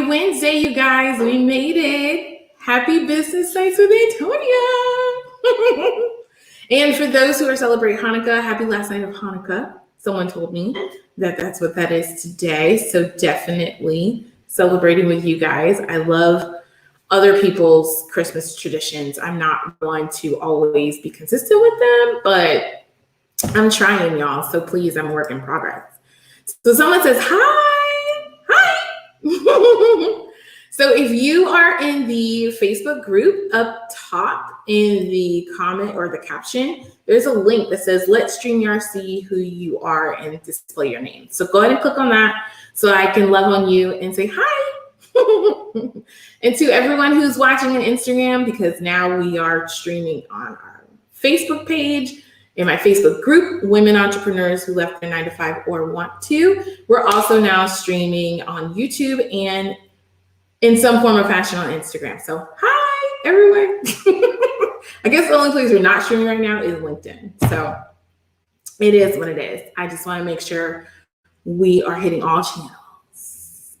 Wednesday, you guys. We made it. Happy Business Nights with Antonia. And for those who are celebrating Hanukkah, happy last night of Hanukkah. Someone told me that that's what that is today. So definitely celebrating with you guys. I love other people's Christmas traditions. I'm not one to always be consistent with them, but I'm trying, y'all. So please, I'm a work in progress. So someone says, hi. So if you are in the Facebook group, up top in the comment or the caption, there's a link that says, let StreamYard see who you are and display your name. So go ahead and click on that so I can love on you and say hi. And to everyone who's watching on Instagram, because now we are streaming on our Facebook page, in my Facebook group, Women Entrepreneurs Who Left Their 9-to-5 or Want to. We're also now streaming on YouTube and in some form or fashion on Instagram. So hi, everyone. I guess the only place we're not streaming right now is LinkedIn. So it is what it is. I just want to make sure we are hitting all channels.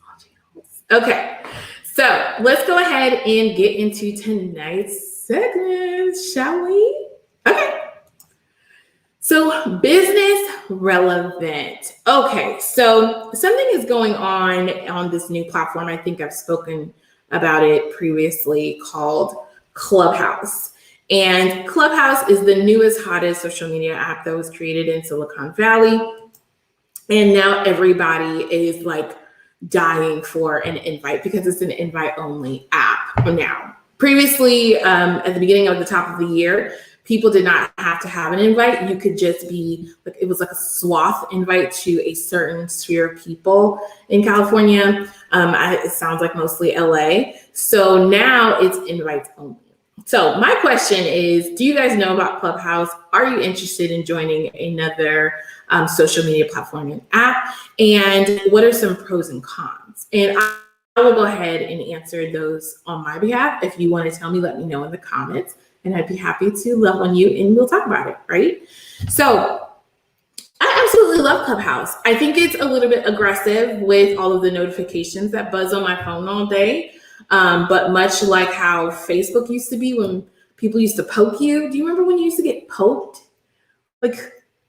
Okay, so let's go ahead and get into tonight's segment, shall we? Okay. So business relevant. Okay, so something is going on this new platform. I think I've spoken about it previously, called Clubhouse. And Clubhouse is the newest, hottest social media app that was created in Silicon Valley. And now everybody is like dying for an invite because it's an invite-only app now. Previously, at the beginning of the top of the year, people did not have to have an invite. You could just be like, it was like a swath invite to a certain sphere of people in California. It sounds like mostly LA. So now it's invites only. So my question is, do you guys know about Clubhouse? Are you interested in joining another social media platform and app? And what are some pros and cons? And I will go ahead and answer those on my behalf. If you want to tell me, let me know in the comments. And I'd be happy to love on you and we'll talk about it, right? So I absolutely love Clubhouse. I think it's a little bit aggressive with all of the notifications that buzz on my phone all day. But much like how Facebook used to be when people used to poke you. Do you remember when you used to get poked? Like,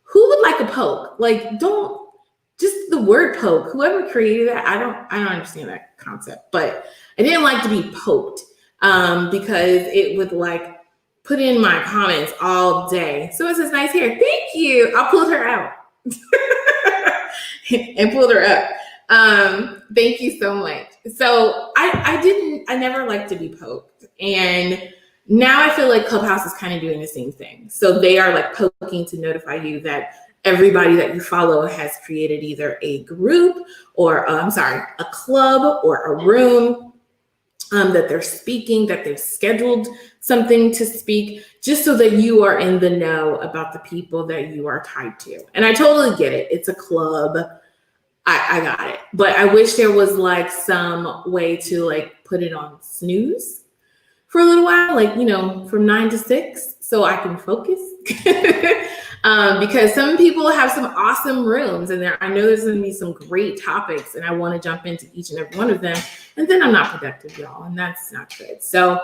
who would like a poke? Like, just the word poke. Whoever created that, I don't understand that concept. But I didn't like to be poked because it would like put in my comments all day. So it says nice hair. Thank you. I pulled her out and pulled her up. Thank you so much. So I never liked to be poked. And now I feel like Clubhouse is kind of doing the same thing. So they are like poking to notify you that everybody that you follow has created either a group or a club or a room that they're speaking, that they've scheduled something to speak, just so that you are in the know about the people that you are tied to. And I totally get it. It's a club. I got it. But I wish there was like some way to like put it on snooze for a little while, like, you know, from 9 to 6 so I can focus. Because some people have some awesome rooms and I know there's going to be some great topics and I want to jump into each and every one of them. And then I'm not productive, y'all, and that's not good. So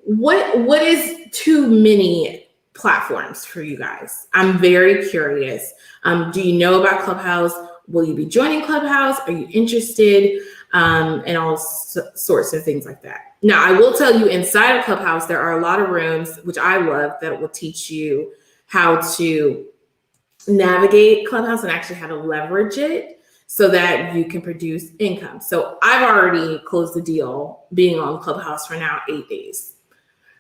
what is too many platforms for you guys? I'm very curious. Do you know about Clubhouse? Will you be joining Clubhouse? Are you interested? And all sorts of things like that. Now, I will tell you, inside of Clubhouse, there are a lot of rooms, which I love, that will teach you how to navigate Clubhouse and actually how to leverage it so that you can produce income. So I've already closed the deal being on Clubhouse for now 8 days.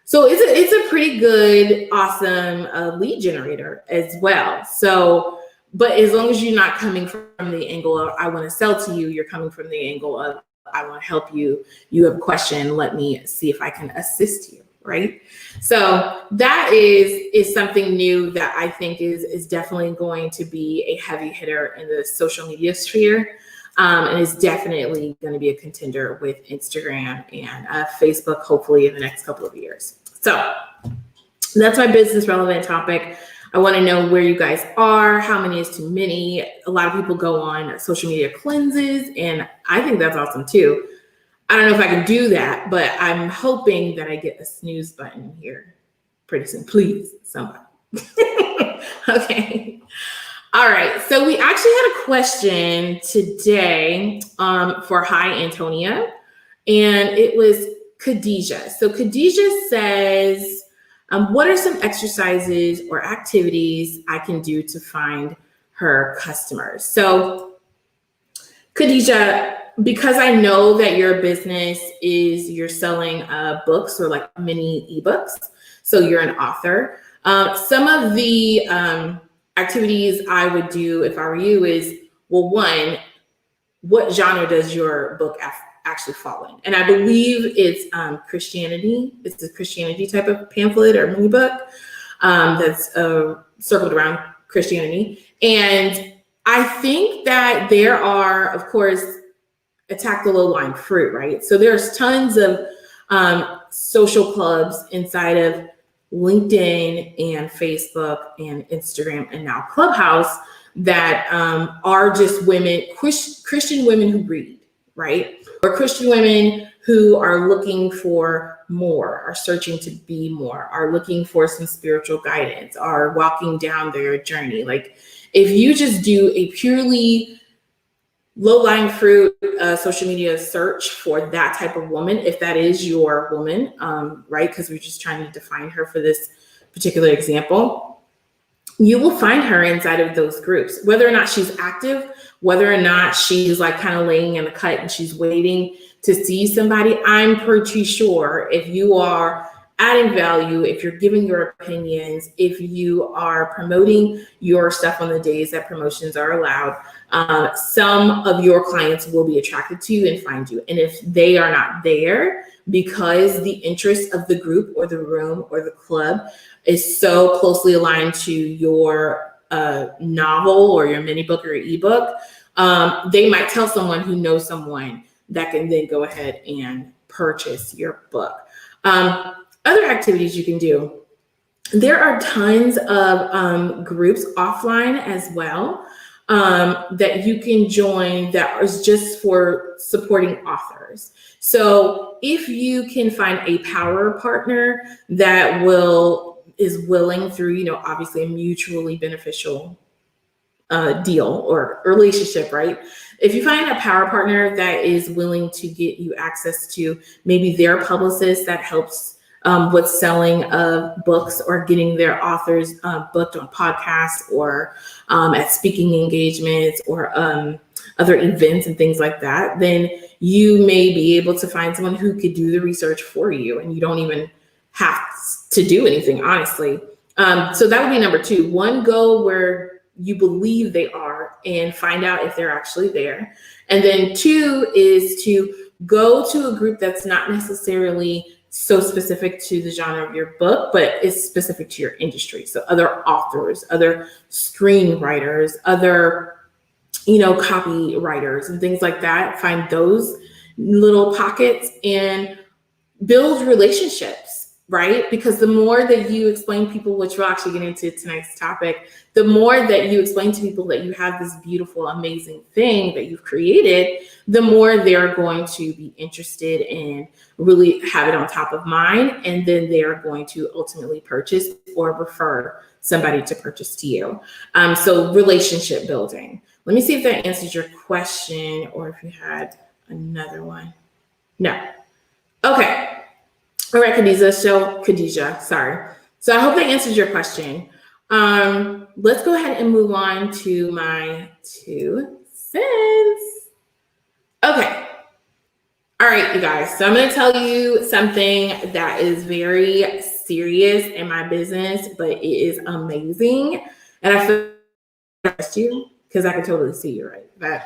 So it's a pretty good, awesome lead generator as well. So, but as long as you're not coming from the angle of, I want to sell to you, you're coming from the angle of, I want to help you. You have a question. Let me see if I can assist you. Right. So that is something new that I think is definitely going to be a heavy hitter in the social media sphere. And is definitely going to be a contender with Instagram and Facebook, hopefully in the next couple of years. So that's my business relevant topic. I want to know where you guys are, how many is too many. A lot of people go on social media cleanses, and I think that's awesome too. I don't know if I can do that, but I'm hoping that I get a snooze button here pretty soon. Please, somebody. Okay. All right. So we actually had a question today for Hi Antonia, and it was Khadijah. So Khadijah says, what are some exercises or activities I can do to find her customers? So Khadijah, because I know that your business is you're selling books or like mini ebooks, so you're an author. Some of the activities I would do if I were you is, well, one, what genre does your book actually fall in? And I believe it's Christianity. It's a Christianity type of pamphlet or mini book that's circled around Christianity. And I think that there are, of course, attack the low-lying fruit, right? So there's tons of social clubs inside of LinkedIn and Facebook and Instagram and now Clubhouse that are just women, Christian women who read, right? Or Christian women who are looking for more, are searching to be more, are looking for some spiritual guidance, are walking down their journey. Like if you just do a purely low-lying fruit social media search for that type of woman, if that is your woman, right? Because we're just trying to define her for this particular example. You will find her inside of those groups, whether or not she's active, whether or not she's like kind of laying in the cut and she's waiting to see somebody. I'm pretty sure if you are adding value, if you're giving your opinions, if you are promoting your stuff on the days that promotions are allowed, some of your clients will be attracted to you and find you. And if they are not there because the interest of the group or the room or the club is so closely aligned to your novel or your mini book or ebook, they might tell someone who knows someone that can then go ahead and purchase your book. Other activities you can do. There are tons of groups offline as well that you can join that is just for supporting authors. So if you can find a power partner that is willing through, obviously a mutually beneficial deal or relationship, right? If you find a power partner that is willing to get you access to maybe their publicist that helps with selling of books or getting their authors booked on podcasts or at speaking engagements or other events and things like that, then you may be able to find someone who could do the research for you and you don't even have to do anything, honestly. So that would be number two. One, go where you believe they are and find out if they're actually there. And then two is to go to a group that's not necessarily so specific to the genre of your book, but is specific to your industry. So other authors, other screenwriters, other, copywriters and things like that. Find those little pockets and build relationships, right? Because the more that you explain people, which we'll actually get into tonight's topic, the more that you explain to people that you have this beautiful, amazing thing that you've created, the more they're going to be interested and really have it on top of mind. And then they're going to ultimately purchase or refer somebody to purchase to you. So relationship building. Let me see if that answers your question or if you had another one. No. Okay. All right, Khadijah, sorry. So I hope that answers your question. Let's go ahead and move on to my 2 cents. Okay. All right, you guys. So I'm going to tell you something that is very serious in my business, but it is amazing. And I feel I trust you because I can totally see you, right? But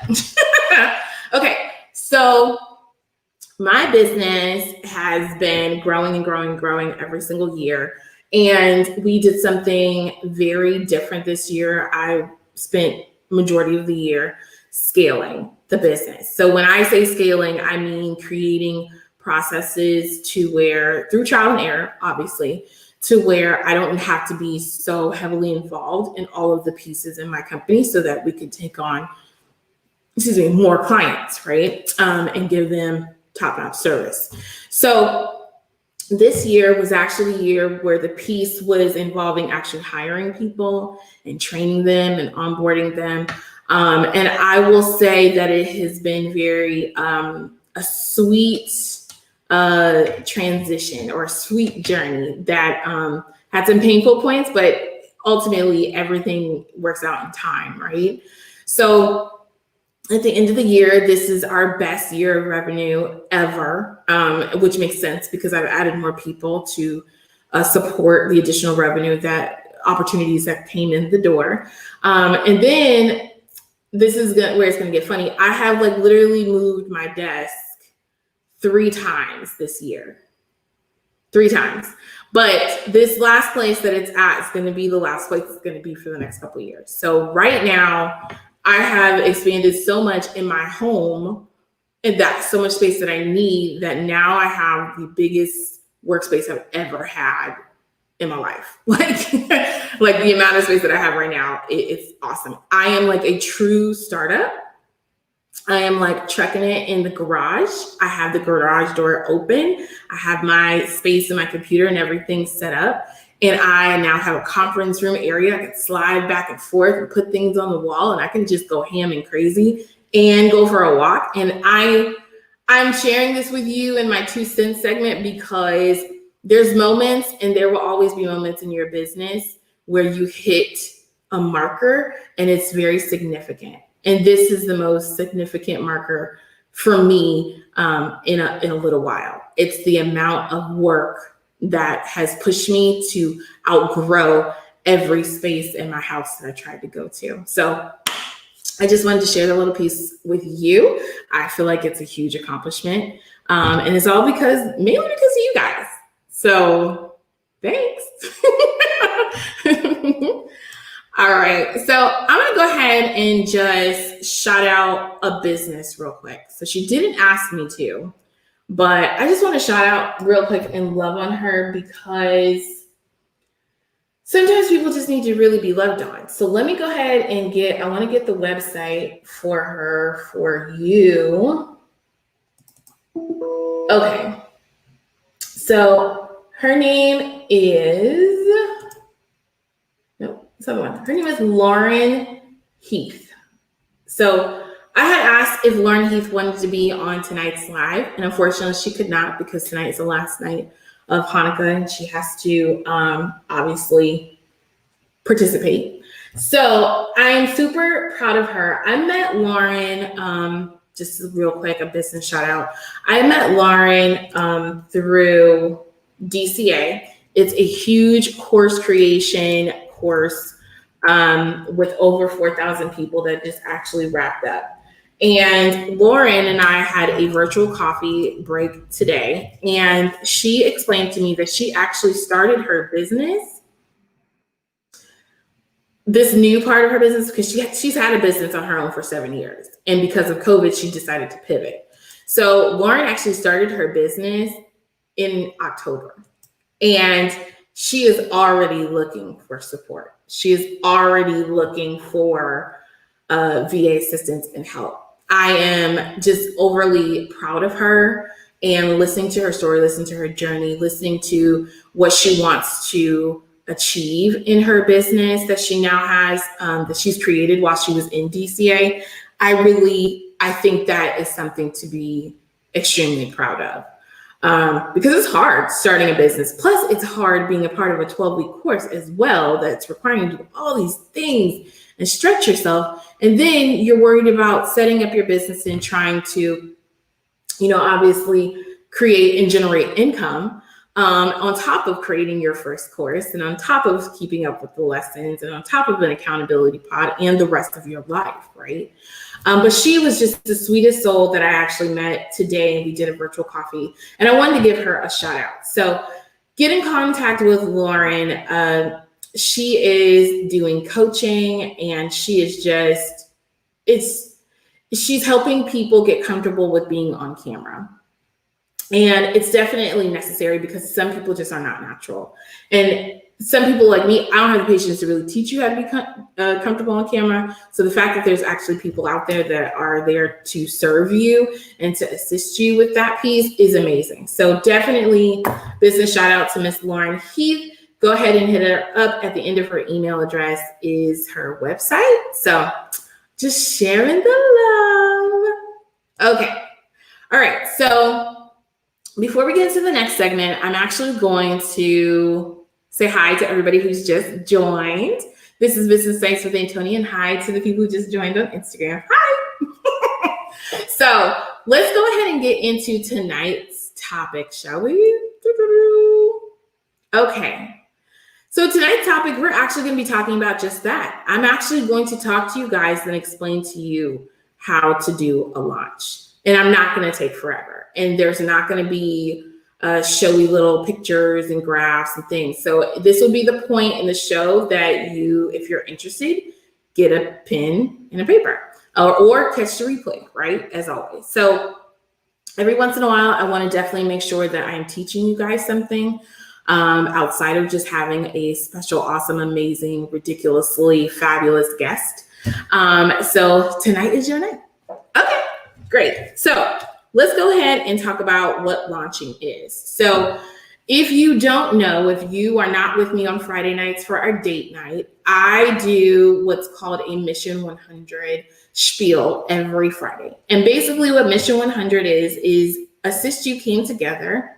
okay. So my business has been growing and growing and growing every single year. And we did something very different this year. I spent majority of the year scaling the business. So when I say scaling, I mean creating processes to where, through trial and error, obviously, to where I don't have to be so heavily involved in all of the pieces in my company so that we can take on, more clients, right? And give them top-notch service. So this year was actually a year where the piece was involving actually hiring people and training them and onboarding them. And I will say that it has been very a sweet transition or a sweet journey that had some painful points, but ultimately everything works out in time, right? So at the end of the year, this is our best year of revenue ever, which makes sense because I've added more people to support the additional revenue that opportunities that came in the door. And then this is where it's going to get funny. I have like literally moved my desk 3 times this year. 3 times. But this last place that it's at is going to be the last place it's going to be for the next couple of years. So right now, I have expanded so much in my home, and that's so much space that I need, that now I have the biggest workspace I've ever had in my life. Like the amount of space that I have right now, it's awesome. I am like a true startup. I am like trekking it in the garage. I have the garage door open. I have my space and my computer and everything set up. And I now have a conference room area. I can slide back and forth and put things on the wall, and I can just go ham and crazy and go for a walk. And I'm sharing this with you in my 2 cents segment because there's moments, and there will always be moments in your business where you hit a marker and it's very significant. And this is the most significant marker for me in a little while. It's the amount of work that has pushed me to outgrow every space in my house that I tried to go to. So I just wanted to share that little piece with you. I feel like it's a huge accomplishment. And it's all mainly because of you guys. So thanks. All right. So I'm going to go ahead and just shout out a business real quick. So she didn't ask me to, but I just want to shout out real quick and love on her because sometimes people just need to really be loved on. So let me go ahead and I want to get the website for her for you. Okay. So her name is, her name is Lauren Heath. So I had asked if Lauren Heath wanted to be on tonight's live, and unfortunately she could not because tonight is the last night of Hanukkah and she has to obviously participate. So I'm super proud of her. I met Lauren, just real quick, a business shout out. I met Lauren through DCA. It's a huge course creation course with over 4,000 people that just actually wrapped up. And Lauren and I had a virtual coffee break today, and she explained to me that she actually started her business, this new part of her business, because she's had a business on her own for 7 years. And because of COVID, she decided to pivot. So Lauren actually started her business in October, and she is already looking for support. She is already looking for VA assistance and help. I am just overly proud of her, and listening to her story, listening to her journey, listening to what she wants to achieve in her business that she now has, that she's created while she was in DCA. I think that is something to be extremely proud of. Because it's hard starting a business. Plus, it's hard being a part of a 12-week course as well that's requiring you to do all these things and stretch yourself. And then you're worried about setting up your business and trying to, obviously create and generate income on top of creating your first course and on top of keeping up with the lessons and on top of an accountability pod and the rest of your life, right? But she was just the sweetest soul that I actually met today, and we did a virtual coffee, and I wanted to give her a shout out. So get in contact with Lauren. She is doing coaching, and she is she's helping people get comfortable with being on camera. And it's definitely necessary because some people just are not natural. And some people like me, I don't have the patience to really teach you how to be comfortable on camera. So the fact that there's actually people out there that are there to serve you and to assist you with that piece is amazing. So definitely business shout out to Miss Lauren Heath. Go ahead and hit her up. At the end of her email address is her website. So just sharing the love. Okay. All right. So before we get into the next segment, I'm actually going to say hi to everybody who's just joined. This is Business Nights with Antonia, and hi to the people who just joined on Instagram. Hi. So let's go ahead and get into tonight's topic, shall we? Okay. So tonight's topic, we're actually going to be talking about just that. I'm actually going to talk to you guys and explain to you how to do a launch. And I'm not going to take forever. And there's not going to be showy little pictures and graphs and things. So this will be the point in the show that you, if you're interested, get a pen and a paper or catch the replay, right? As always. So every once in a while, I want to definitely make sure that I'm teaching you guys something outside of just having a special, awesome, amazing, ridiculously fabulous guest. So tonight is your night. Okay, great. So let's go ahead and talk about what launching is. So if you don't know, if you are not with me on Friday nights for our date night, I do what's called a Mission 100 spiel every Friday. And basically what Mission 100 is Assist You came together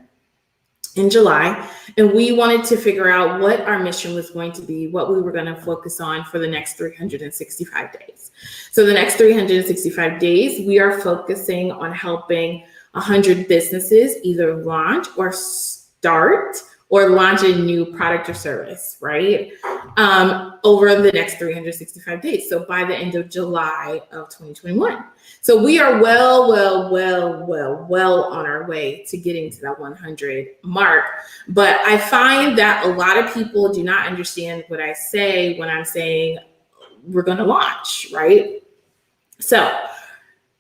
in July, and we wanted to figure out what our mission was going to be, what we were going to focus on for the next 365 days. So the next 365 days, we are focusing on helping 100 businesses either launch or start or launch a new product or service, right? Over the next 365 days. So by the end of July of 2021. So we are well on our way to getting to that 100 mark. But I find that a lot of people do not understand what I say when I'm saying we're going to launch, right? So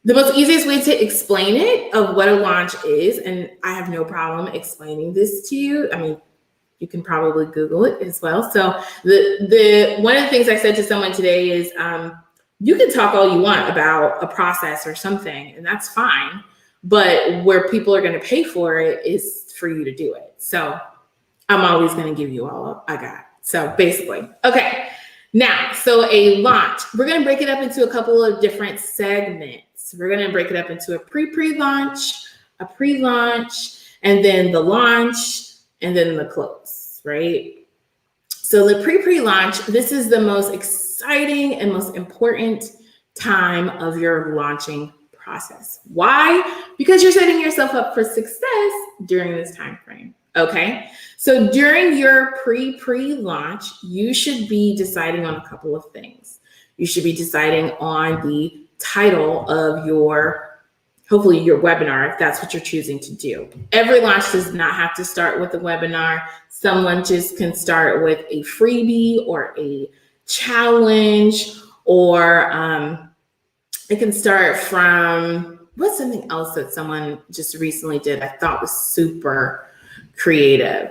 the most easiest way to explain it of what a launch is, and I have no problem explaining this to you. I mean, you can probably Google it as well. So the one of the things I said to someone today is, you can talk all you want about a process or something, and that's fine. But where people are going to pay for it is for you to do it. So I'm always going to give you all I got. So basically, okay. Now, so a launch, we're going to break it up into a couple of different segments. We're going to break it up into a pre-launch, a pre-launch, and then the launch, and then the close, right? So the pre-launch, this is the most exciting and most important time of your launching process. Why? Because you're setting yourself up for success during this time frame. Okay. So during your pre-launch, you should be deciding on a couple of things. You should be deciding on the title of hopefully your webinar, if that's what you're choosing to do. Every launch does not have to start with a webinar. Some launches can start with a freebie or a challenge, or it can start from, what's something else that someone just recently did I thought was super creative?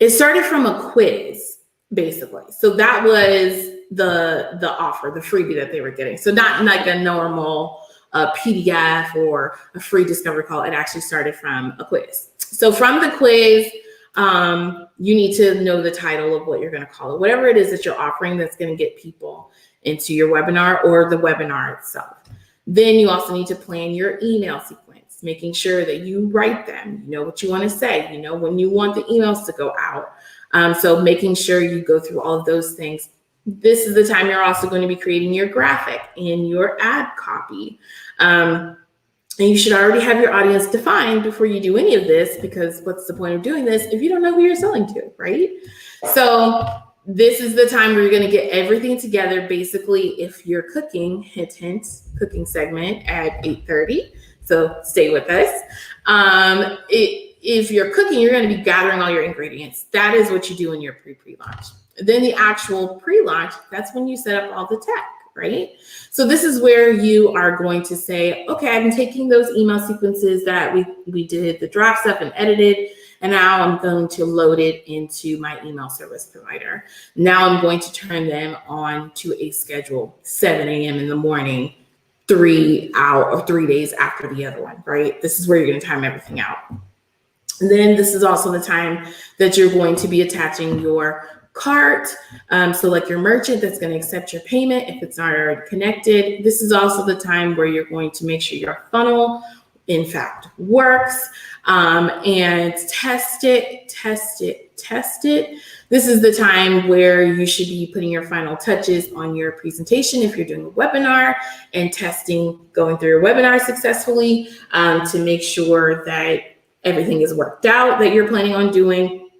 It started from a quiz, basically. So that was the offer, the freebie that they were getting. So not like a normal PDF or a free discovery call. It actually started from a quiz. So from the quiz, you need to know the title of what you're going to call it, whatever it is that you're offering that's going to get people into your webinar or the webinar itself. Then you also need to plan your email sequence, making sure that you write them, you know what you want to say, you know when you want the emails to go out. So making sure you go through all of those things. This is the time you're also going to be creating your graphic and your ad copy. And you should already have your audience defined before you do any of this, because what's the point of doing this if you don't know who you're selling to, right? So this is the time where you're going to get everything together. Basically, if you're cooking, hint, cooking segment at 8:30. So stay with us. If you're cooking, you're going to be gathering all your ingredients. That is what you do in your pre-launch. Then the actual pre-launch, that's when you set up all the tech, right? So this is where you are going to say, okay, I'm taking those email sequences that we did the draft stuff and edited, And now I'm going to load it into my email service provider. Now I'm going to turn them on to a schedule, 7 a.m. in the morning, 3 days after the other one, right? This is where you're going to time everything out. And then this is also the time that you're going to be attaching your cart. So like your merchant that's going to accept your payment if it's not already connected. This is also the time where you're going to make sure your funnel in fact works, and test it. This is the time where you should be putting your final touches on your presentation if you're doing a webinar, and testing going through your webinar successfully, to make sure that everything is worked out that you're planning on doing.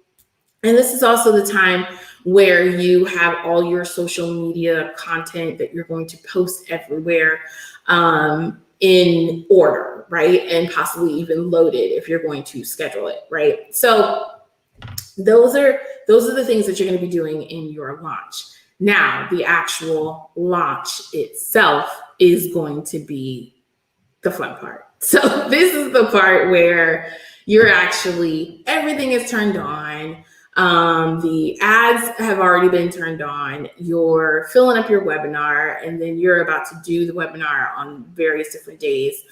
And this is also the time where you have all your social media content that you're going to post everywhere, in order, right? And possibly even loaded if you're going to schedule it, right? So those are the things that you're going to be doing in your launch. Now, the actual launch itself is going to be the fun part. So this is the part where you're actually, everything is turned on. The ads have already been turned on. You're filling up your webinar, and then you're about to do the webinar on various different days.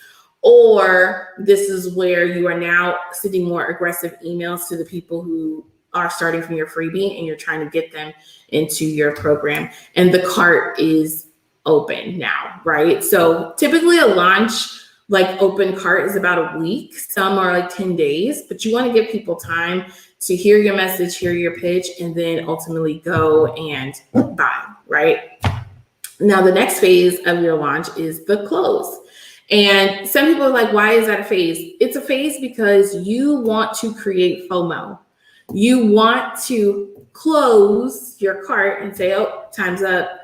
Or this is where you are now sending more aggressive emails to the people who are starting from your freebie, and you're trying to get them into your program. And the cart is open now, right? So typically a launch like open cart is about a week. Some are like 10 days, but you want to give people time to hear your message, hear your pitch, and then ultimately go and buy, right? Now, the next phase of your launch is the close. And some people are like, why is that a phase? It's a phase because you want to create FOMO. You want to close your cart and say, oh, time's up.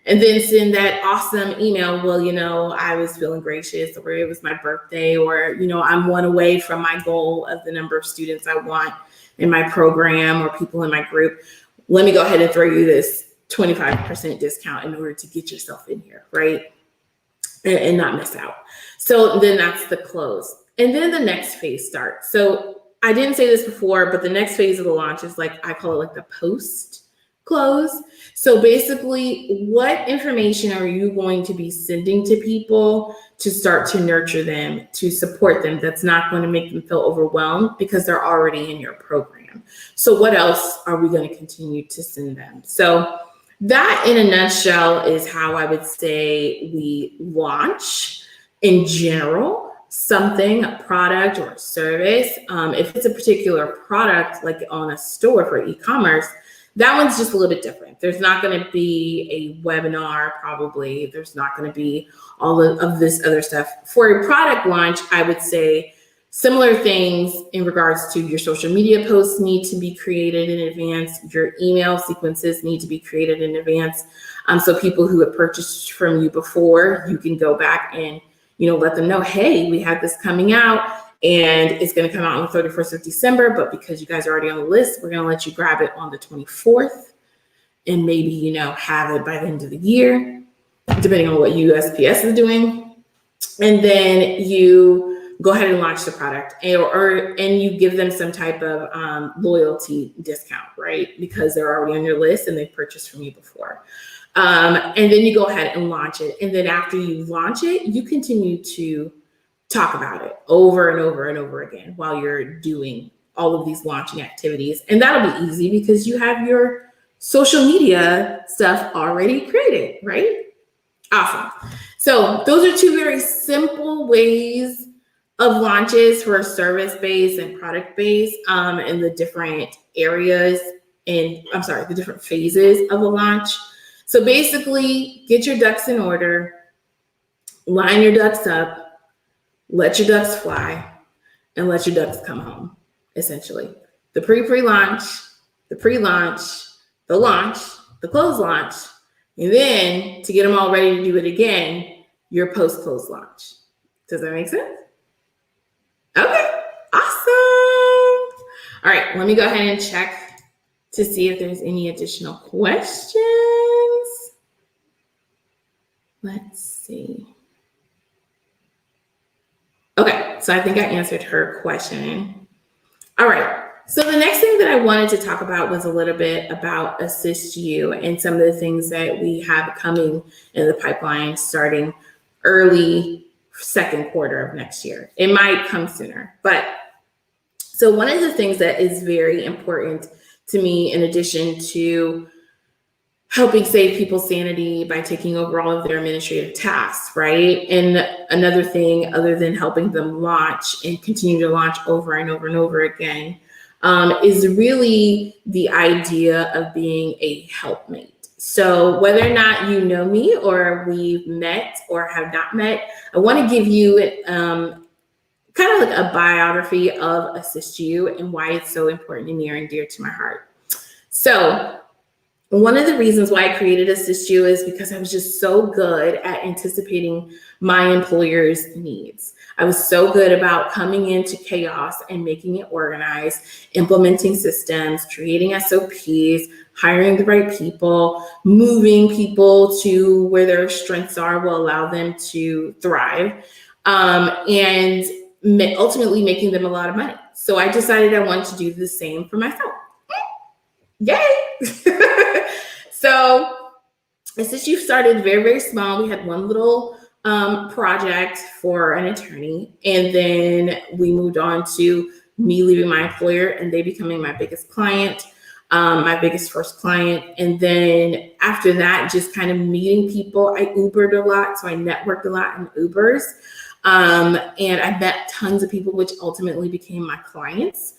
And then send that awesome email. Well, I was feeling gracious, or it was my birthday, or, I'm one away from my goal of the number of students I want in my program or people in my group. Let me go ahead and throw you this 25% discount in order to get yourself in here, right? And not miss out. So then that's the close. And then the next phase starts. So I didn't say this before, but the next phase of the launch is like, I call it like the post close. So basically, what information are you going to be sending to people to start to nurture them, to support them, that's not going to make them feel overwhelmed because they're already in your program? So what else are we going to continue to send them? So that in a nutshell is how I would say we launch in general something, a product or a service. If it's a particular product, like on a store for e-commerce, that one's just a little bit different. There's not going to be a webinar, probably. There's not going to be all of this other stuff. For a product launch, I would say similar things in regards to your social media posts need to be created in advance. Your email sequences need to be created in advance. So people who have purchased from you before, you can go back and let them know, hey, we have this coming out. And it's going to come out on the 31st of December, but because you guys are already on the list, we're going to let you grab it on the 24th, and maybe, have it by the end of the year, depending on what USPS is doing. And then you go ahead and launch the product, and you give them some type of loyalty discount, right? Because they're already on your list and they've purchased from you before. And then you go ahead and launch it. And then after you launch it, you continue to talk about it over and over and over again while you're doing all of these launching activities. And that'll be easy because you have your social media stuff already created, right? Awesome. So those are two very simple ways of launches for service-based and product-based, and the different areas the different phases of a launch. So basically, get your ducks in order, line your ducks up, let your ducks fly, and let your ducks come home, essentially. The pre-launch, the pre-launch, the launch, the close launch, and then to get them all ready to do it again, your post-close launch. Does that make sense? Okay, awesome. All right, let me go ahead and check to see if there's any additional questions. Let's see. Okay, so I think I answered her question. All right, So the next thing that I wanted to talk about was a little bit about Assist You and some of the things that we have coming in the pipeline starting early second quarter of next year. It might come sooner, but so one of the things that is very important to me, in addition to helping save people's sanity by taking over all of their administrative tasks, right? And another thing, other than helping them launch and continue to launch over and over and over again, is really the idea of being a helpmate. So whether or not you know me or we've met or have not met, I want to give you kind of like a biography of Assist You and why it's so important and near and dear to my heart. So one of the reasons why I created Assist You is because I was just so good at anticipating my employer's needs. I was so good about coming into chaos and making it organized, implementing systems, creating SOPs, hiring the right people, moving people to where their strengths are will allow them to thrive, and ultimately making them a lot of money. So I decided I wanted to do the same for myself. Yay! So Assist You started very, very small. We had one little project for an attorney, and then we moved on to me leaving my employer and they becoming my biggest client, my biggest first client. And then after that, just kind of meeting people. I Ubered a lot, so I networked a lot in Ubers, and I met tons of people, which ultimately became my clients.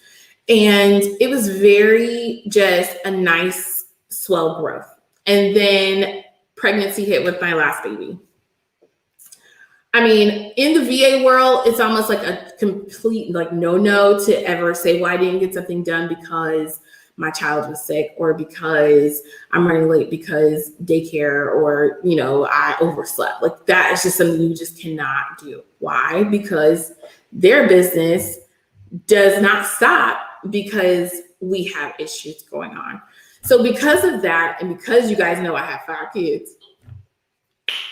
And it was very just a nice swell growth. And then pregnancy hit with my last baby. I mean, in the VA world, it's almost like a complete no to ever say, well, I didn't get something done because my child was sick or because I'm running late because daycare or, I overslept. Like that is just something you just cannot do. Why? Because their business does not stop because we have issues going on. So because of that, and because you guys know I have 5 kids,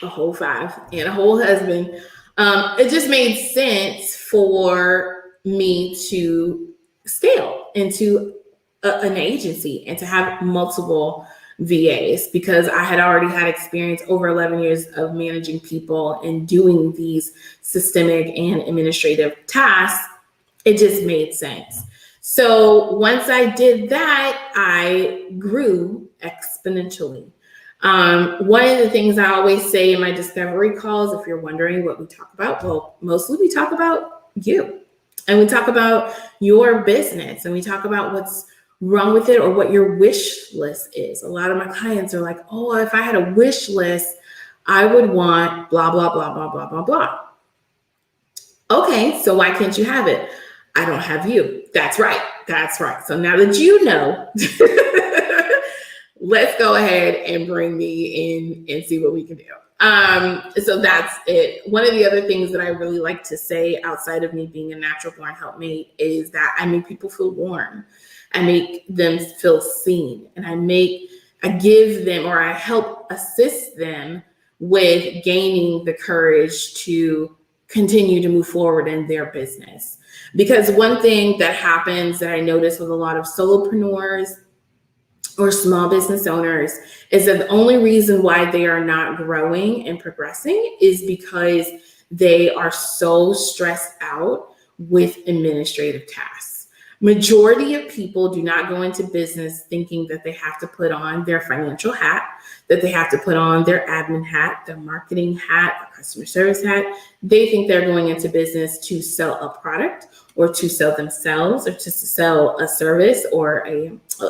a whole 5 and a whole husband, it just made sense for me to scale into an agency and to have multiple VAs, because I had already had experience over 11 years of managing people and doing these systemic and administrative tasks. It just made sense. So once I did that, I grew exponentially. One of the things I always say in my discovery calls, if you're wondering what we talk about, well, mostly we talk about you, and we talk about your business, and we talk about what's wrong with it or what your wish list is. A lot of my clients are like, oh, if I had a wish list, I would want blah, blah, blah, blah, blah, blah, blah. Okay, so why can't you have it? I don't have you. That's right. That's right. So now that you know, let's go ahead and bring me in and see what we can do. So that's it. One of the other things that I really like to say outside of me being a natural born helpmate is that I make people feel warm. I make them feel seen, and I give them, or I help assist them with gaining the courage to continue to move forward in their business. Because one thing that happens that I notice with a lot of solopreneurs or small business owners is that the only reason why they are not growing and progressing is because they are so stressed out with administrative tasks. Majority of people do not go into business thinking that they have to put on their financial hat, that they have to put on their admin hat, their marketing hat, their customer service hat. They think they're going into business to sell a product or to sell themselves or to sell a service or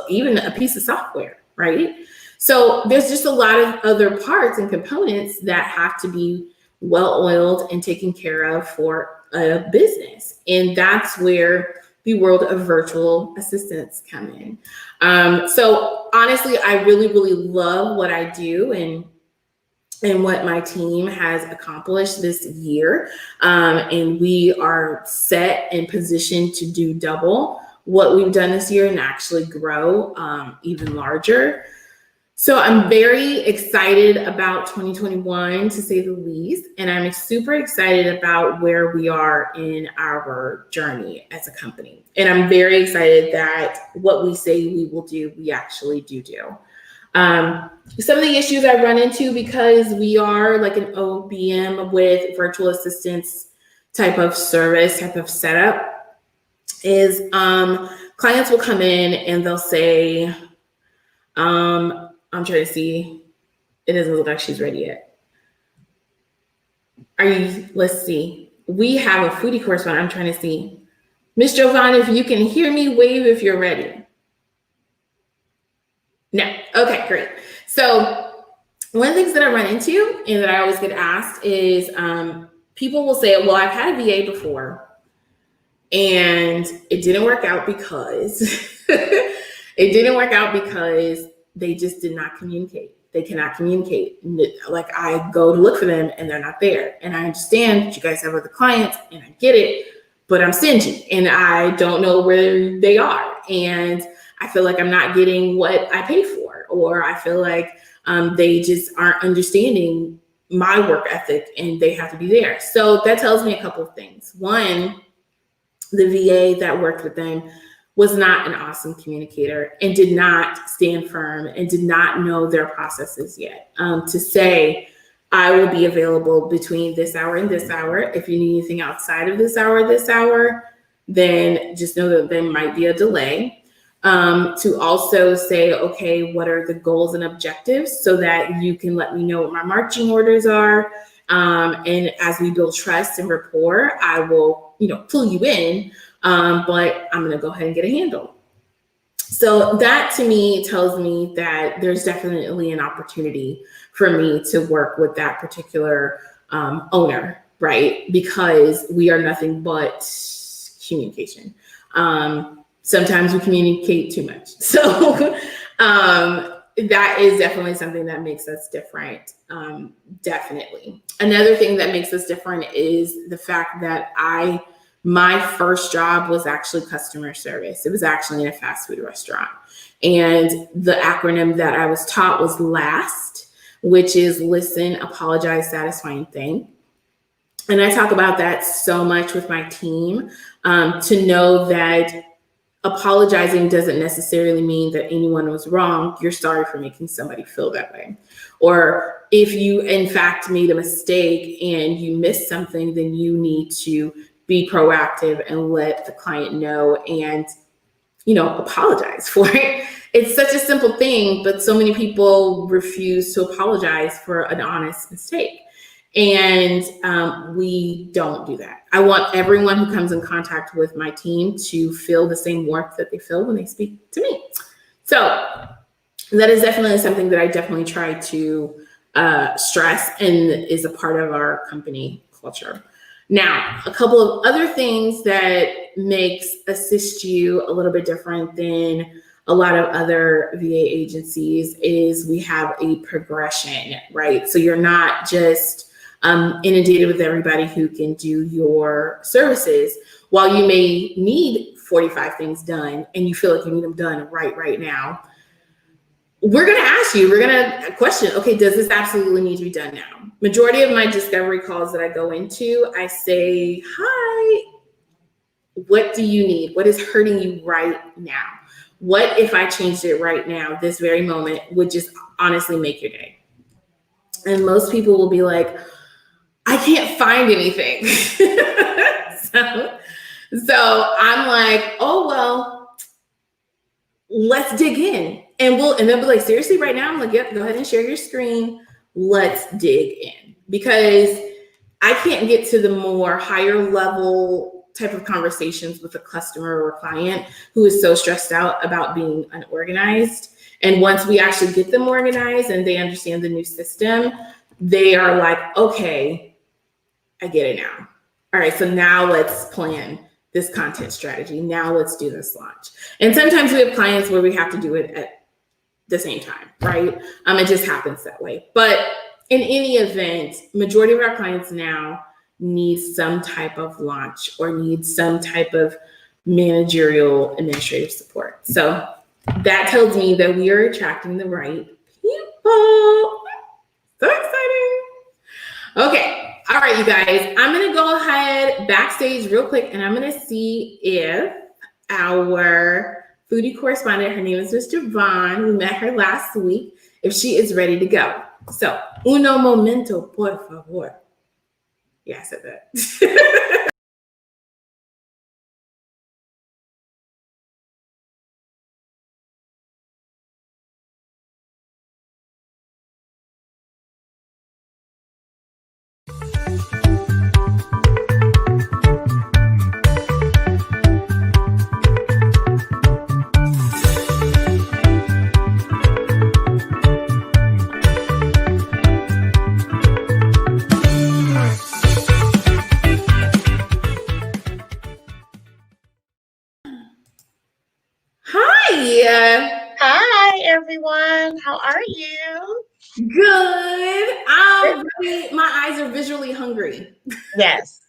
even a piece of software, right? So there's just a lot of other parts and components that have to be well-oiled and taken care of for a business. And that's where the world of virtual assistants come in. So honestly, I really, really love what I do and what my team has accomplished this year. And we are set and positioned to do double what we've done this year and actually grow even larger. So I'm very excited about 2021, to say the least, and I'm super excited about where we are in our journey as a company. And I'm very excited that what we say we will do, we actually do. Some of the issues I run into, because we are like an OBM with virtual assistants type of service, type of setup, is clients will come in and they'll say, I'm trying to see. It doesn't look like she's ready yet. Let's see. We have a foodie correspondent. I'm trying to see. Miss Jovan, if you can hear me, wave if you're ready. No. Okay, great. So one of the things that I run into and that I always get asked is people will say, well, I've had a VA before and it didn't work out because they just did not communicate. They cannot communicate. Like, I go to look for them and they're not there. And I understand that you guys have other clients and I get it, but I'm stingy and I don't know where they are. And I feel like I'm not getting what I pay for, or I feel like they just aren't understanding my work ethic and they have to be there. So that tells me a couple of things. One, the VA that worked with them was not an awesome communicator and did not stand firm and did not know their processes yet. To say, I will be available between this hour and this hour. If you need anything outside of this hour, then just know that there might be a delay. To also say, okay, what are the goals and objectives so that you can let me know what my marching orders are. And as we build trust and rapport, I will, pull you in. But I'm going to go ahead and get a handle. So that to me tells me that there's definitely an opportunity for me to work with that particular owner, right? Because we are nothing but communication. Sometimes we communicate too much. So that is definitely something that makes us different. Definitely. Another thing that makes us different is the fact that my first job was actually customer service. It was actually in a fast food restaurant. And the acronym that I was taught was LAST, which is listen, apologize, satisfy, and thank. And I talk about that so much with my team, to know that apologizing doesn't necessarily mean that anyone was wrong. You're sorry for making somebody feel that way. Or if you, in fact, made a mistake and you missed something, then you need to be proactive and let the client know and, apologize for it. It's such a simple thing, but so many people refuse to apologize for an honest mistake. And we don't do that. I want everyone who comes in contact with my team to feel the same warmth that they feel when they speak to me. So that is definitely something that I definitely try to stress and is a part of our company culture. Now, a couple of other things that makes Assist You a little bit different than a lot of other VA agencies is we have a progression, right? So you're not just inundated with everybody who can do your services. While you may need 45 things done and you feel like you need them done right now, we're going to ask you, we're going to question, okay, does this absolutely need to be done now? Majority of my discovery calls that I go into, I say, hi, what do you need? What is hurting you right now? What if I changed it right now, this very moment, would just honestly make your day? And most people will be like, I can't find anything. So I'm like, oh, well, let's dig in. And they'll be like, seriously, right now? I'm like, yep, go ahead and share your screen. Let's dig in. Because I can't get to the more higher level type of conversations with a customer or a client who is so stressed out about being unorganized. And once we actually get them organized and they understand the new system, they are like, okay, I get it now. All right, so now let's plan this content strategy. Now let's do this launch. And sometimes we have clients where we have to do it at the same time, right? It just happens that way. But in any event, majority of our clients now need some type of launch or need some type of managerial administrative support. So that tells me that we are attracting the right Oh, so exciting. Okay. All right, you guys. I'm going to go ahead backstage real quick and I'm going to see if our foodie correspondent, her name is Mr. Vaughn. We met her last week, if she is ready to go. So, uno momento, por favor. Yeah, I said that. Hi. Hi, everyone. How are you? Good. My eyes are visually hungry. Yes,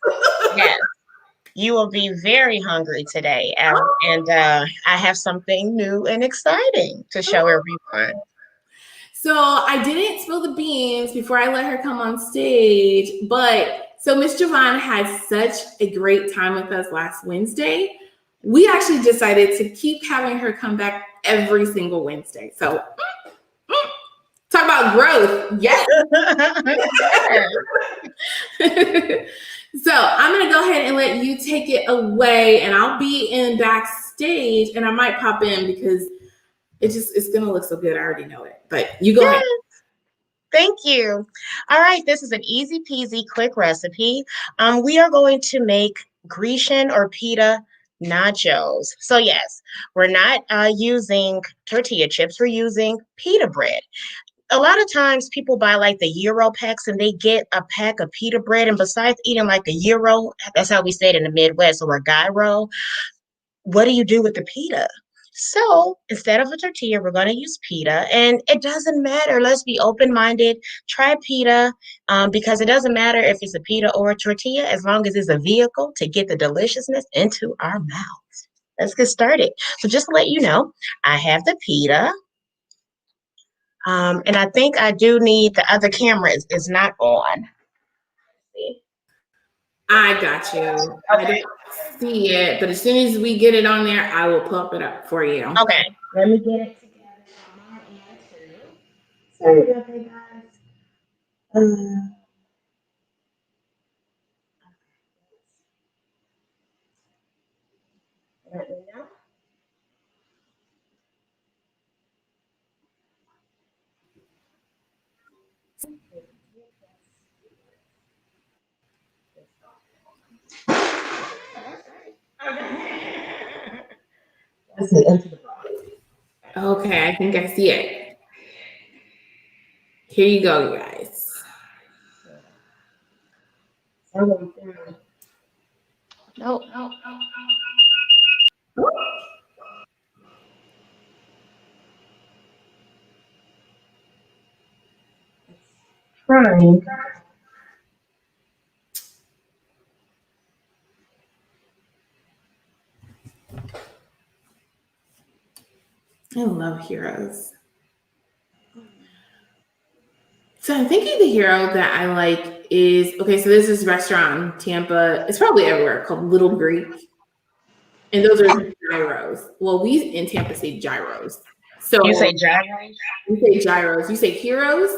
yes. You will be very hungry today. And I have something new and exciting to show everyone. So I didn't spill the beans before I let her come on stage, but so Miss Javon had such a great time with us last Wednesday. We actually decided to keep having her come back every single Wednesday. So talk about growth. Yes. So I'm going to go ahead and let you take it away, and I'll be in backstage, and I might pop in because it's going to look so good. I already know it, but you go ahead. Thank you. All right, this is an easy peasy quick recipe. We are going to make Grecian or pita nachos. So yes, we're not using tortilla chips. We're using pita bread. A lot of times people buy like the Euro packs and they get a pack of pita bread. And besides eating like a Euro, that's how we say it in the Midwest, or a gyro, what do you do with the pita? So instead of a tortilla, we're going to use pita. And it doesn't matter. Let's be open minded. Try pita because it doesn't matter if it's a pita or a tortilla, as long as it's a vehicle to get the deliciousness into our mouths. Let's get started. So just to let you know, I have the pita. And I think I do need the other camera is not on. I got you. I don't see it, but as soon as we get it on there, I will pop it up for you. Okay. Let me get it together on my end too. Sorry about that, guys. Let me know. Let's see, into the box. Okay, I think I see it. Here you go, you guys. No. Trying. I love heroes. So I'm thinking the hero that I like is okay. So there's this restaurant in Tampa. It's probably everywhere called Little Greek, and those are gyros. Well, we in Tampa say gyros. So You say gyros? we say gyros. You say heroes.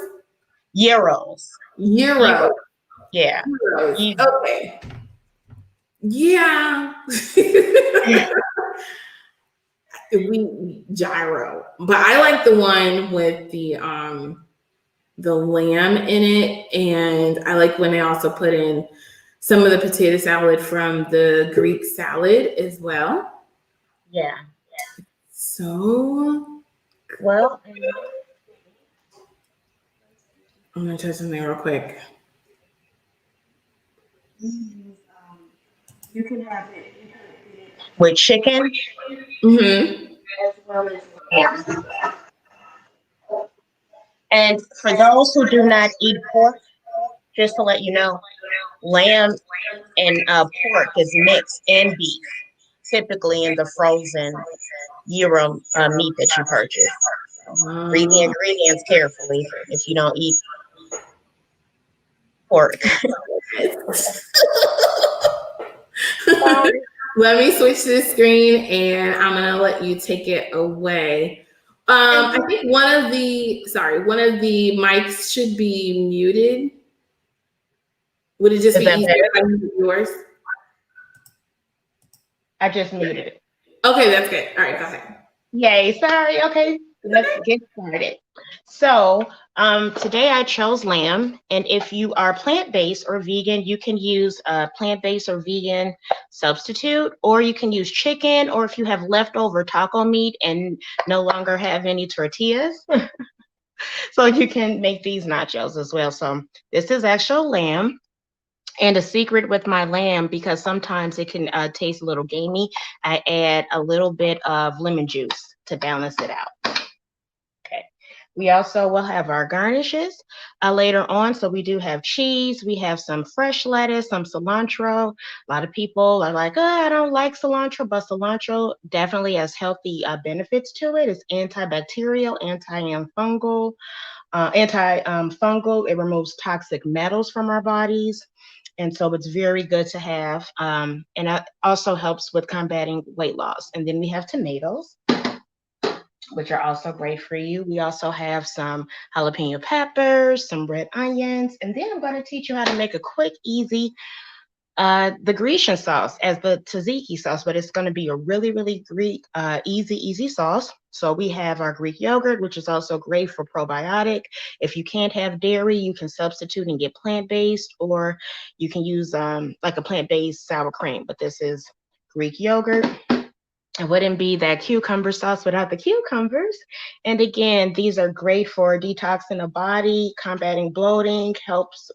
Euros. Euros. Yeah. Euros. Okay. Yeah. we gyro, but I like the one with the lamb in it, and I like when they also put in some of the potato salad from the Greek salad as well. Yeah. So Well, I'm gonna try something real quick. you can have it with chicken. Mm-hmm. Yeah. And for those who do not eat pork, just to let you know, lamb and pork is mixed in beef, typically in the frozen Euro meat that you purchase. Read the Um, ingredients carefully if you don't eat pork. Sorry. Let me switch this screen and I'm gonna let you take it away. And I think one of the mics should be muted. Would it just is be that easier better? if I mute yours? I just muted it. Okay, that's good. All right, go ahead. Yay, sorry. Okay, let's get started. So, today I chose lamb, and if you are plant-based or vegan, you can use a plant-based or vegan substitute, or you can use chicken, or if you have leftover taco meat and no longer have any tortillas, so you can make these nachos as well. So, this is actual lamb. And a secret with my lamb, because sometimes it can taste a little gamey, I add a little bit of lemon juice to balance it out. Okay. We also will have our garnishes later on. So we do have cheese. We have some fresh lettuce, some cilantro. A lot of people are like, oh, I don't like cilantro, but cilantro definitely has healthy benefits to it. It's antibacterial, anti-fungal, anti-fungal. It removes toxic metals from our bodies. And so it's very good to have. And it also helps with combating weight loss. And then we have tomatoes, which are also great for you. We also have some jalapeno peppers, some red onions. And then I'm going to teach you how to make a quick, easy the Grecian sauce as the tzatziki sauce, but it's going to be a really, really Greek, easy sauce. So we have our Greek yogurt, which is also great for probiotic. If you can't have dairy, you can substitute and get plant-based, or you can use like a plant-based sour cream, but this is Greek yogurt. It wouldn't be that cucumber sauce without the cucumbers. And again, these are great for detoxing the body, combating bloating, helps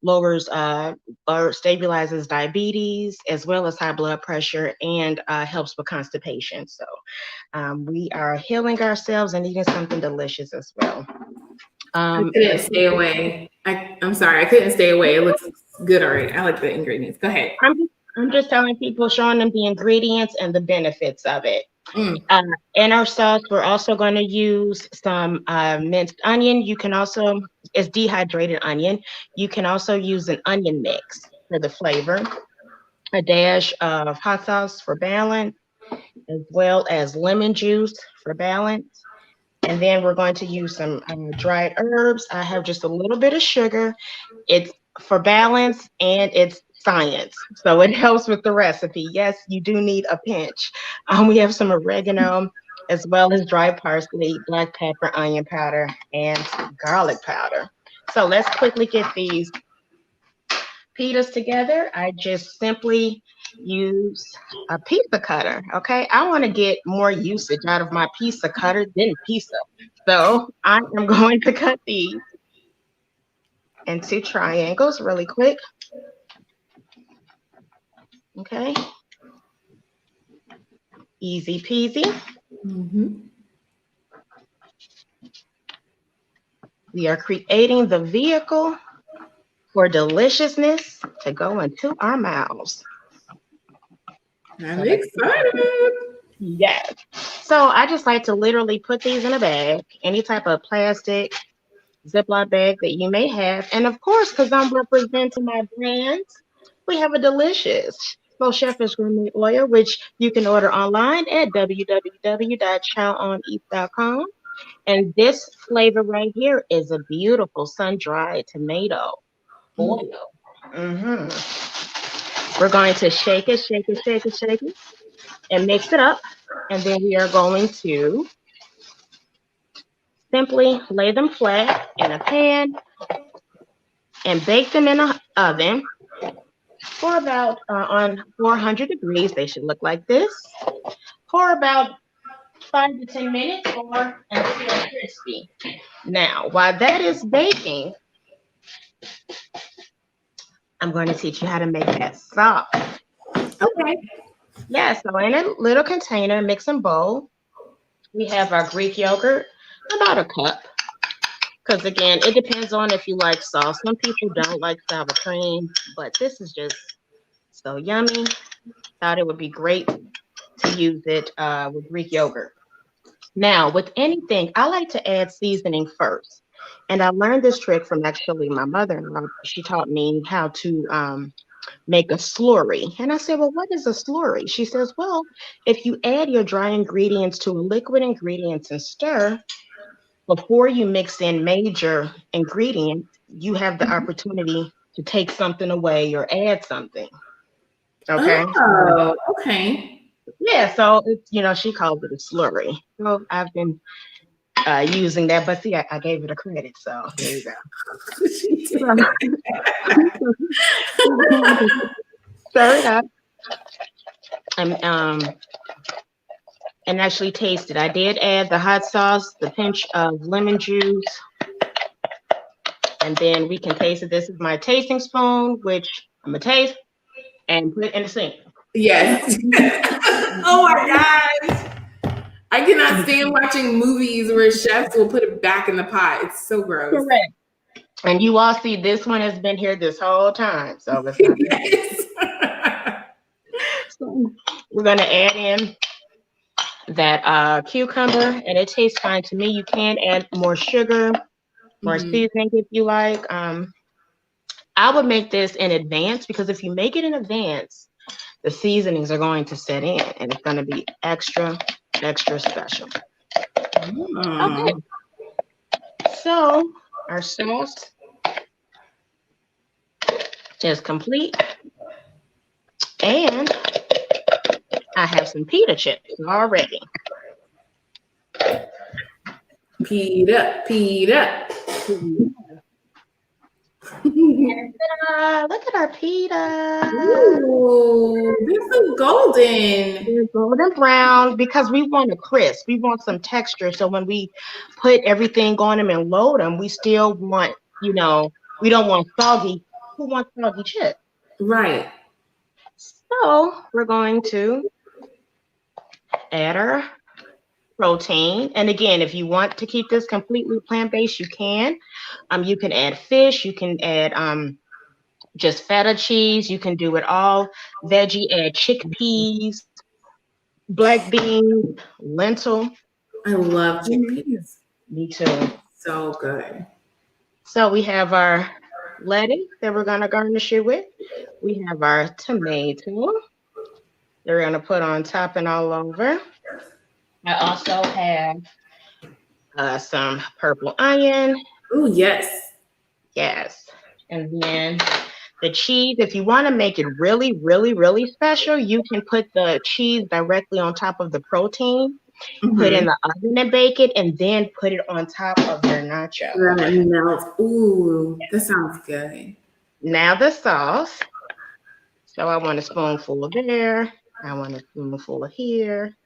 lowers or stabilizes diabetes, as well as high blood pressure, and helps with constipation. So we are healing ourselves and eating something delicious as well. I couldn't The stay away. I'm sorry, I couldn't stay away. It looks good already. I like the ingredients. Go ahead. I'm just telling people, showing them the ingredients and the benefits of it. Mm. In our sauce, we're also going to use some minced onion. You can also, it's dehydrated onion. You can also use an onion mix for the flavor, a dash of hot sauce for balance, as well as lemon juice for balance. And then we're going to use some dried herbs. I have just a little bit of sugar. It's for balance and it's science. So it helps with the recipe. Yes, you do need a pinch. We have some oregano as well as dry parsley, black pepper, onion powder, and garlic powder. So let's quickly get these pitas together. I just simply use a pizza cutter. Okay, I want to get more usage out of my pizza cutter than pizza. So I am going to cut these into triangles really quick. Okay, easy peasy. Mm-hmm. We are creating the vehicle for deliciousness to go into our mouths. I'm So let's get that. excited. Yes. So I just like to literally put these in a bag, any type of plastic, Ziploc bag that you may have. And of course, because I'm representing my brand, we have a delicious Slow Chef's Gourmet Oil, which you can order online at www.chowoneats.com. And this flavor right here is a beautiful sun-dried tomato Mm. oil. hmm We're going to shake it, shake it, shake it, shake it, and mix it up. And then we are going to simply lay them flat in a pan and bake them in an oven for about on 400 degrees. They should look like this for about 5 to 10 minutes or until crispy. Now, while that is baking, I'm going to teach you how to make that sauce. Okay. Yeah, so in a little container, mixing bowl, we have our Greek yogurt, about a cup. Because again, it depends on if you like sauce. Some people don't like sour cream, but this is just so yummy. Thought it would be great to use it with Greek yogurt. Now, with anything, I like to add seasoning first. And I learned this trick from actually my mother-in-law. She taught me how to make a slurry. And I said, well, what is a slurry? She says, well, if you add your dry ingredients to a liquid ingredients and stir, before you mix in major ingredients, you have the opportunity to take something away or add something. Okay. So, Oh, okay. yeah. So, she calls it a slurry. So I've been using that, but see, I gave it a credit. So there you She go. did. Stir it up and and actually taste it. I did add the hot sauce, the pinch of lemon juice, and then we can taste it. This is my tasting spoon, which I'm gonna taste and put it in the sink. Yes. Oh my gosh. I cannot stand watching movies where chefs will put it back in the pot. It's so gross. Correct. And you all see this one has been here this whole time, so it's not. Yes. So we're gonna add in that cucumber, and it tastes fine to me. You can add more sugar, more seasoning if you like. I would make this in advance because if you make it in advance, the seasonings are going to set in, and it's going to be extra, extra special. Okay, so our sauce is complete, and I have some pita chips already. Pita. Look at our pita. Ooh, they're so golden. They're golden brown because we want a crisp. We want some texture. So when we put everything on them and load them, we still want, we don't want soggy. Who wants soggy chips? Right. So we're going to add our protein. And again, if you want to keep this completely plant-based, you can. You can add fish. You can add just feta cheese. You can do it all veggie. Add chickpeas, black beans, lentil. I love chickpeas. Me too. So good. So we have our lettuce that we're going to garnish it with. We have our tomato that we're going to put on top and all over. I also have some purple onion. Oh, yes. Yes. And then the cheese, if you want to make it really, really, really special, you can put the cheese directly on top of the protein, put in the oven and bake it, and then put it on top of your nacho. Let it melt. Ooh, that sounds good. Now the sauce. So I want a spoonful there. I want a spoonful here.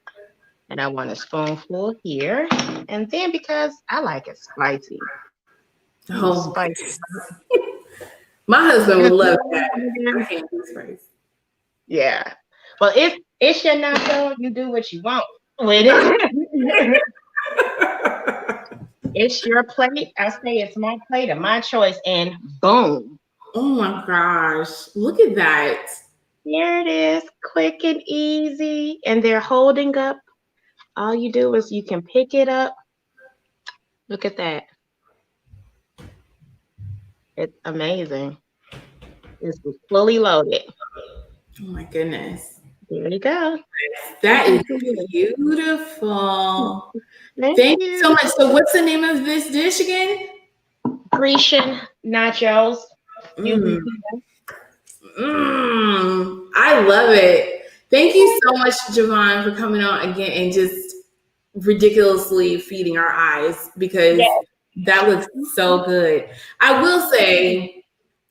And I want a spoonful here. And then because I like it spicy. Oh, spicy. My husband would love that. I can't do spice. Yeah. Well, it's your nacho. You do what you want with it. It's your plate. I say it's my plate and my choice. And boom. Oh my gosh. Look at that. Here it is. Quick and easy. And they're holding up. All you do is you can pick it up. Look at that. It's amazing. It's fully loaded. Oh my goodness. There you go. That is beautiful. Thank you so much. So what's the name of this dish again? Grecian nachos. I love it. Thank you so much, Javon, for coming on again and just ridiculously feeding our eyes because that looks so good. I will say,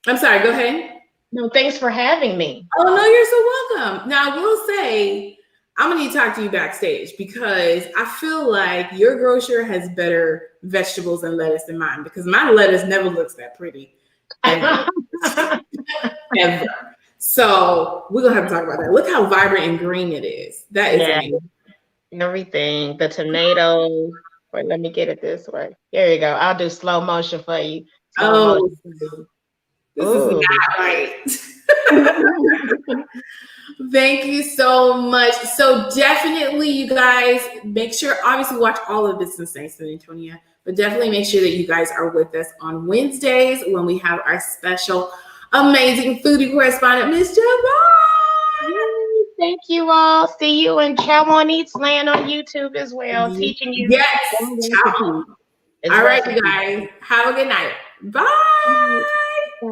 I'm sorry, go ahead. No, thanks for having me. Oh, no, you're so welcome. Now, I will say, I'm going to need to talk to you backstage because I feel like your grocer has better vegetables and lettuce than mine because my lettuce never looks that pretty. Ever. Ever. So we're going to have to talk about that. Look how vibrant and green it is. That is amazing. Everything. The tomatoes. Wait, let me get it this way. There you go. I'll do slow motion for you. This is not right. Thank you so much. So definitely, you guys, make sure, obviously watch all of Business Nights in Antonia, but definitely make sure that you guys are with us on Wednesdays when we have our special, amazing foodie correspondent, Miss Javon. Yay, thank you all. See you in Chalmon Eats Land on YouTube as well, teaching you Yes. some Ciao. recipes. It's All right, you recipes. guys. Have a good night. Bye. Bye.